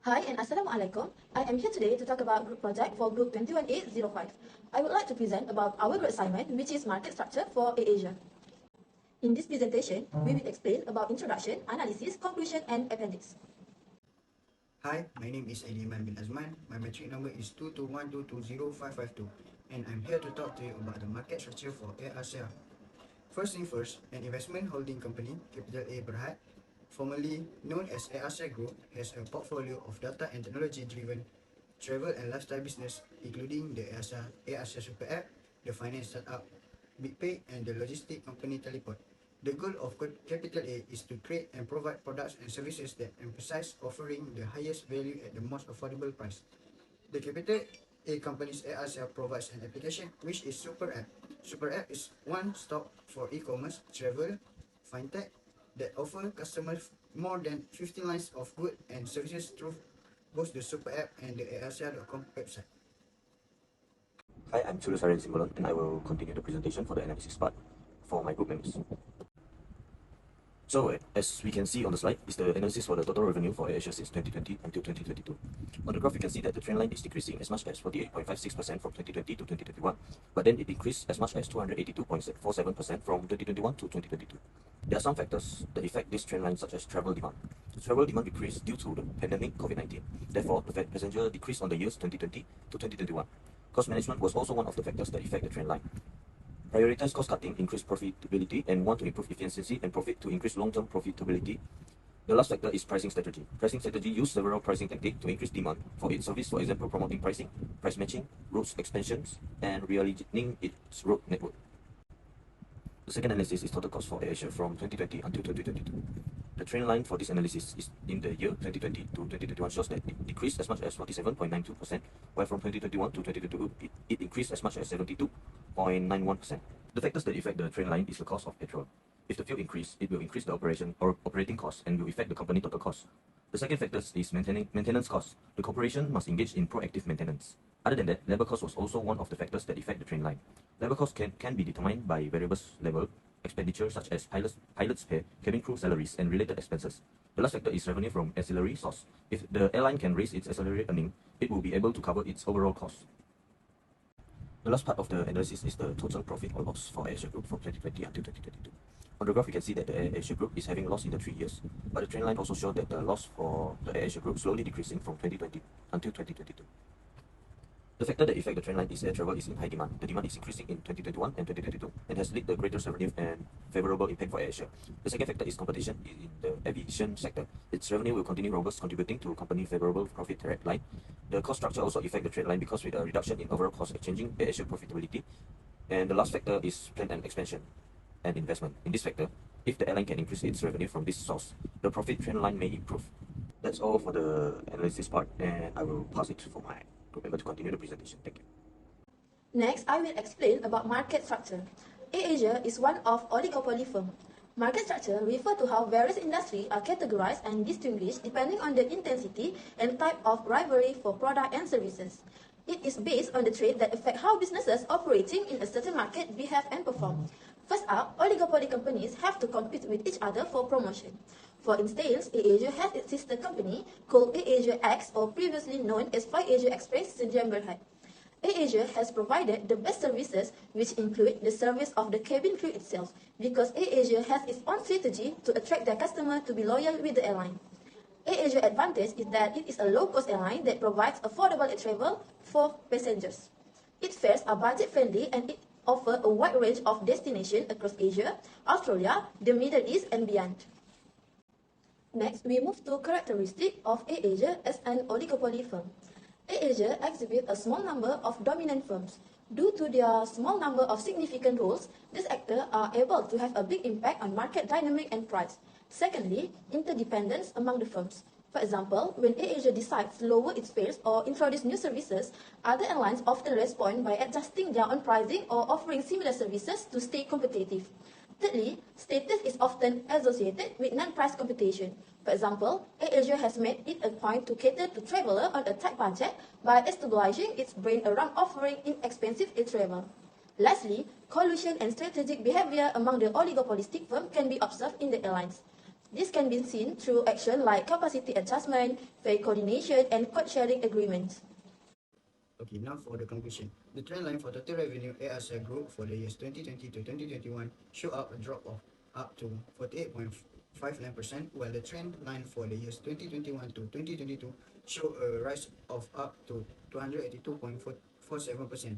Hi and Assalamualaikum. I am here today to talk about group project for group 21A-05. I would like to present about our group assignment, which is market structure for Airasia. In this presentation, we will explain about introduction, analysis, conclusion, and appendix. Hi, my name is Aidiman bin Azman. My metric number is 221220552, and I'm here to talk to you about the market structure for Airasia. First thing first, an investment holding company, capital A Berhad, formerly known as Airasia Group, has a portfolio of data and technology-driven travel and lifestyle business, including the Airasia Super App, the finance startup BigPay, and the logistic company Teleport. The goal of Capital A is to create and provide products and services that emphasize offering the highest value at the most affordable price. The Capital A company's Airasia provides an application which is Super App. Super App is one stop for e-commerce, travel, fintech that offer customers more than 50 lines of goods and services through both the Super App and the Airasia.com website. Hi, I'm Sulusarian Simbolon, and I will continue the presentation for the analysis part for my group members. So, as we can see on the slide, is the analysis for the total revenue for Airasia since 2020 until 2022. On the graph, you can see that the trend line is decreasing as much as 48.56% from 2020 to 2021, but then it increased as much as 282.47% from 2021 to 2022. There are some factors that affect this trend line, such as travel demand. Travel demand decreased due to the pandemic COVID-19. Therefore, the passenger decreased on the years 2020 to 2021. Cost management was also one of the factors that affect the trend line. Prioritize cost cutting, increase profitability, and want to improve efficiency and profit to increase long-term profitability. The last factor is pricing strategy. Pricing strategy used several pricing techniques to increase demand for its service, for example, promoting pricing, price matching, routes expansions, and realigning its route network. The second analysis is total cost for Airasia from 2020 until 2022. The trend line for this analysis is in the year 2020 to 2021 shows that it decreased as much as 47.92%, while from 2021 to 2022 it increased as much as 72.91%. The factors that affect the trend line is the cost of petrol. If the fuel increase, it will increase the operating costs and will affect the company total cost. The second factor is maintenance costs. The corporation must engage in proactive maintenance. Other than that, labor cost was also one of the factors that affect the trend line. Labor cost can be determined by variables level expenditure such as pilot's pay, cabin crew salaries, and related expenses. The last factor is revenue from ancillary source. If the airline can raise its ancillary earning, it will be able to cover its overall cost. The last part of the analysis is the total profit or loss for Airasia Group from 2020 until 2022. On the graph, you can see that the Airasia Group is having loss in the 3 years, but the trend line also shows that the loss for the Airasia Group slowly decreasing from 2020 until 2022. The factor that affects the trend line is air travel is in high demand. The demand is increasing in 2021 and 2022 and has led the greatest revenue and favorable impact for Airasia. The second factor is competition in the aviation sector. Its revenue will continue robust, contributing to company favorable profit trend line. The cost structure also affects the trend line because with a reduction in overall cost exchanging Airasia profitability. And the last factor is plan and expansion and investment. In this factor, if the airline can increase its revenue from this source, the profit trend line may improve. That's all for the analysis part, and I will pass it for my group member to continue the presentation. Thank you. Next, I will explain about market structure. Airasia is one of oligopoly firm. Market structure refers to how various industries are categorized and distinguished depending on the intensity and type of rivalry for product and services. It is based on the traits that affect how businesses operating in a certain market behave and perform. First up, oligopoly companies have to compete with each other for promotion. For instance, Airasia has its sister company called Airasia X, or previously known as Airasia Express Sdn Bhd. Airasia has provided the best services, which include the service of the cabin crew itself, because Airasia has its own strategy to attract their customer to be loyal with the airline. Airasia advantage is that it is a low-cost airline that provides affordable travel for passengers. Its fares are budget-friendly and it offers a wide range of destinations across Asia, Australia, the Middle East, and beyond. Next, we move to characteristics of Airasia as an oligopoly firm. Airasia exhibits a small number of dominant firms. Due to their small number of significant roles, these actors are able to have a big impact on market dynamic and price. Secondly, interdependence among the firms. For example, when Airasia decides to lower its fares or introduce new services, other airlines often respond by adjusting their own pricing or offering similar services to stay competitive. Thirdly, status is often associated with non-price competition. For example, Airasia has made it a point to cater to travelers on a tight budget by establishing its brand around offering inexpensive air travel. Lastly, collusion and strategic behavior among the oligopolistic firms can be observed in the airlines. This can be seen through action like capacity adjustment, fare coordination, and code-sharing agreements. Okay, now for the conclusion. The trend line for total revenue Airasia Group for the years 2020 to 2021 show up a drop of up to 48.59%, while the trend line for the years 2021 to 2022 show a rise of up to 282.47%.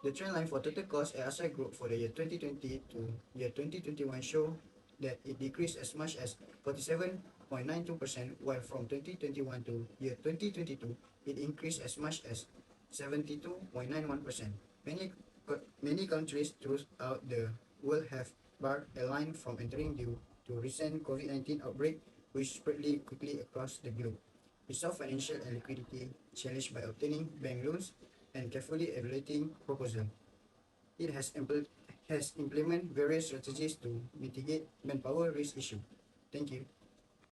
The trend line for total cost Airasia Group for the year 2020 to year 2021 show that it decreased as much as 47.92%, while from 2021 to year 2022, it increased as much as 72.91%. Many countries throughout the world have barred a line from entering due to recent COVID-19 outbreak, which spread quickly across the globe. It saw financial and liquidity challenged by obtaining bank loans and carefully evaluating proposals. It has implemented various strategies to mitigate manpower risk issue. Thank you.